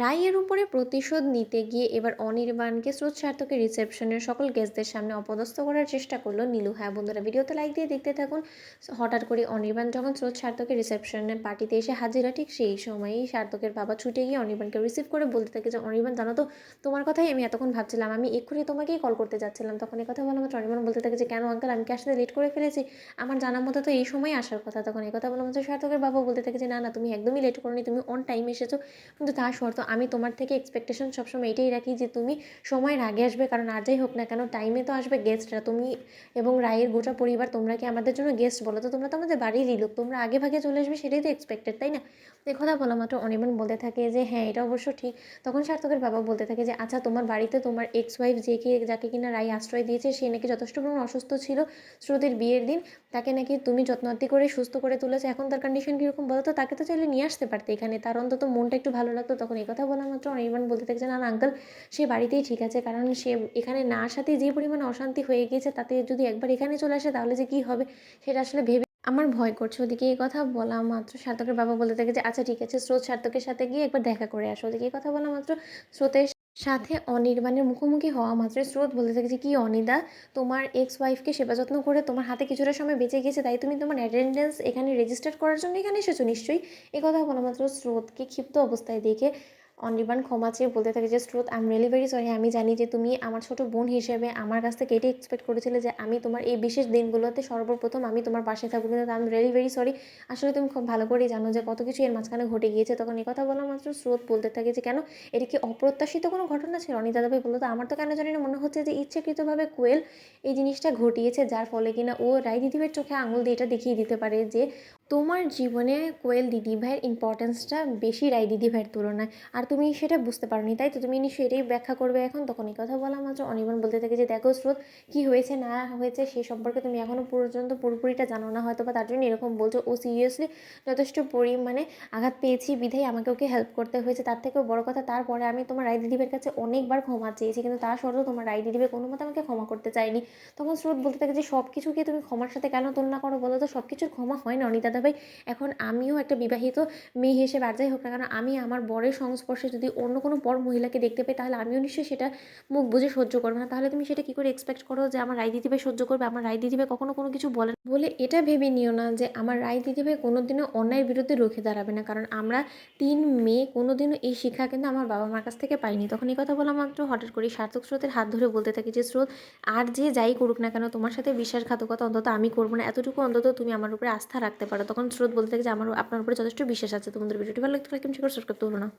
রায়ের উপরে প্রতিশোধ নিতে গিয়ে এবার অনির্বাণকে স্রোত সার্থকের রিসেপশনের সকল গেস্টদের সামনে অপদস্থ করার চেষ্টা করলো নীলু। হ্যাঁ বন্ধুরা, ভিডিওতে লাইক দিয়ে দেখতে থাকুন। হঠাৎ করে অনির্বাণ যখন স্রোত সার্থকের রিসেপশনের পার্টিতে এসে হাজিরা, ঠিক সেই সময়ই সার্থকের বাবা ছুটে গিয়ে অনির্বাণকে রিসিভ করে বলতে থাকে যে অনির্বাণ জানো তো, তোমার কথাই আমি এতক্ষণ ভাবছিলাম, আমি এক্ষুনি তোমাকেই কল করতে যাচ্ছিলাম। তখন এই কথা বলা মাত্র অনির্বাণ বলতে থাকে যে কেন আঙ্কেল, আমি কি আসতে লেট করে ফেলেছি? আমার জানার মতো তো এই সময় আসার কথা। তখন এই কথা বলা মাত্র সার্থকের বাবা বলতে থাকে যে না না, তুমি একদমই লেট করোনি, তুমি অন টাইম এসেছো। কিন্তু তার শর্ত, আমি তোমার থেকে এক্সপেকটেশন সবসময় এটাই রাখি যে তুমি সময়ের আগে আসবে, কারণ আর যাই হোক না কেন টাইমে তো আসবে গেস্টরা। তুমি এবং রায়ের গোটা পরিবার, তোমরা কি আমাদের জন্য গেস্ট বলো তো? তোমরা তো আমাদের বাড়িরই লোক, তোমরা আগে ভাগে চলে আসবে, সেটাই তো এক্সপেক্টেড, তাই না? এ কথা বলা মাত্র অনির্বাণ বলতে থাকে যে হ্যাঁ, এটা অবশ্য ঠিক। তখন সার্থকের বাবা বলতে থাকে যে আচ্ছা, তোমার বাড়িতে তোমার এক্স ওয়াইফ যাকে কিনা রায় আশ্রয় দিয়েছে, সে নাকি যথেষ্ট পরিমাণ অসুস্থ ছিল শ্রুতির বিয়ের দিন, তাকে নাকি তুমি যত্নআত্তি করে সুস্থ করে তুলেছে। এখন তার কন্ডিশন কীরকম বলো তো? তাকে তো চাইলে নিয়ে আসতে পারতে এখানে, তার অন্তত মনটা একটু ভালো লাগতো। তখন এই কথা বলা মাত্র অনির্বাণ বলতে থাকে যে না না আঙ্কেল, সে বাড়িতেই ঠিক আছে, কারণ সে এখানে না আসাতে যে পরিমাণে অশান্তি হয়ে গিয়েছে, তাতে যদি একবার এখানে চলে আসে তাহলে যে কী হবে সেটা আসলে ভেবে আমার ভয় করছে। ওদিকে এই কথা বলা মাত্র সার্থকের বাবা বলতে থাকে যে আচ্ছা ঠিক আছে, স্রোত সার্থকের সাথে গিয়ে একবার দেখা করে আসো। ওদিকে এই কথা বলা মাত্র স্রোতের সাথে অনির্বাণের মুখোমুখি হওয়া মাত্রই স্রোত বলতে থাকে যে কি অনিদা, তোমার এক্স ওয়াইফকে সেবা যত্ন করে তোমার হাতে কিছুটা সময় বেঁচে গিয়েছে, তাই তুমি তোমার অ্যাটেন্ডেন্স এখানে রেজিস্টার করার জন্য এখানে এসেছো নিশ্চয়ই। এই কথা বলা মাত্র স্রোতকে ক্ষিপ্ত অবস্থায় দেখে অনির্বাণ ক্ষমা চেয়ে বলতে থাকে যে স্রোত, I am really very sorry. আমি জানি যে তুমি আমার ছোট বোন হিসেবে আমার কাছ থেকে এটাই এক্সপেক্ট করেছিলে যে আমি তোমার এই বিশেষ দিনগুলোতে সর্বপ্রথম আমি তোমার পাশে থাকবো, কিন্তু I am really very sorry. আসলে তুমি খুব ভালো করেই জানো যে কত কিছু এর মাঝখানে ঘটে গিয়েছে। তখন এই কথা বলা মাত্র স্রোত বলতে থাকে যে কেন, এটা কি অপ্রত্যাশিত কোনো ঘটনা ছিল? অনিতা দাদাভাই বললো তো আমার তো কেন জানি না মনে হচ্ছে যে ইচ্ছাকৃতভাবে কোয়েল এই জিনিসটা ঘটিয়েছে, যার ফলে কিনা ও রায় দিদিভাইয়ের চোখে আঙুল দিয়ে এটা দেখিয়ে দিতে পারে যে তোমার জীবনে কোয়েল দিদিভাইয়ের ইম্পর্টেন্সটা বেশি রায় দিদিভাইয়ের তুলনায়। আর তুমি সেটা বুঝতে পারোনি, তাই তো? তুমি নিশ্চয়ই এটাই ব্যাখ্যা করবে এখন। তখন এই কথা বলা মাত্র অনির্বাণ বলতে থাকে যে দেখো স্রোত, কী হয়েছে না হয়েছে সে সম্পর্কে তুমি এখনও পর্যন্ত পুরোপুরিটা জানো না হয়তো, বা তার জন্য এরকম বলছো। ও সিরিয়াসলি যথেষ্ট পরিমাণে আঘাত পেয়েছি বিধায় আমাকে ওকে হেল্প করতে হয়েছে। তার থেকেও বড় কথা, তারপরে আমি তোমার রায় দিদিভাইয়ের কাছে অনেকবার ক্ষমা চেয়েছি, কিন্তু তা সত্ত্বেও তোমার রায় দিদিভাই কোনো মতে আমাকে ক্ষমা করতে চায়নি। তখন স্রোত বলতে থাকে যে সব কিছুকে তুমি ক্ষমার সাথে কেন তুলনা করো বলো তো? সব কিছুর ক্ষমা হয় না অনিতা দাদাভাই। এখন আমিও একটা বিবাহিত মেয়ে হিসেবে, আর যাই হোক না কেন, আমি আমার বরের সংস্পর্শে যদি অন্য কোনো পর মহিলাকে দেখতে পাই, তাহলে আমিও নিশ্চয়ই সেটা মুখ বুজে সহ্য করবো না। তাহলে তুমি সেটা কী করে এক্সপেক্ট করো যে আমার রায় দিদিভাই সহ্য করবে? আমার রায় দিদিভাই কখনো কোনো কিছু বলে বলে এটা ভেবে নিও না যে আমার রায় দিদিভাই কোনোদিনও অন্যায়ের বিরুদ্ধে রুখে দাঁড়াবে না, কারণ আমরা 3 মেয়ে কোনোদিনও এই শিক্ষা কিন্তু আমার বাবা মার কাছ থেকে পাইনি। তখন এই কথা বলা মাত্র হঠাৎ করে সার্থক স্রোতের হাত ধরে বলতে থাকি যে স্রোত, আর যে যাই করুক না কেন তোমার সাথে বিশ্বাসঘাতকতা অন্তত আমি করবো না, এতটুকু অন্তত তুমি আমার উপরে আস্থা রাখতে পারো। তখন স্রোত বলতে থাকে যে আমার আপনার উপরে যথেষ্ট বিশ্বাস আছে। তোমাদের ভিডিওটি ভালো লাগতে পারে, সাবস্ক্রাইব করতে ভুলো না।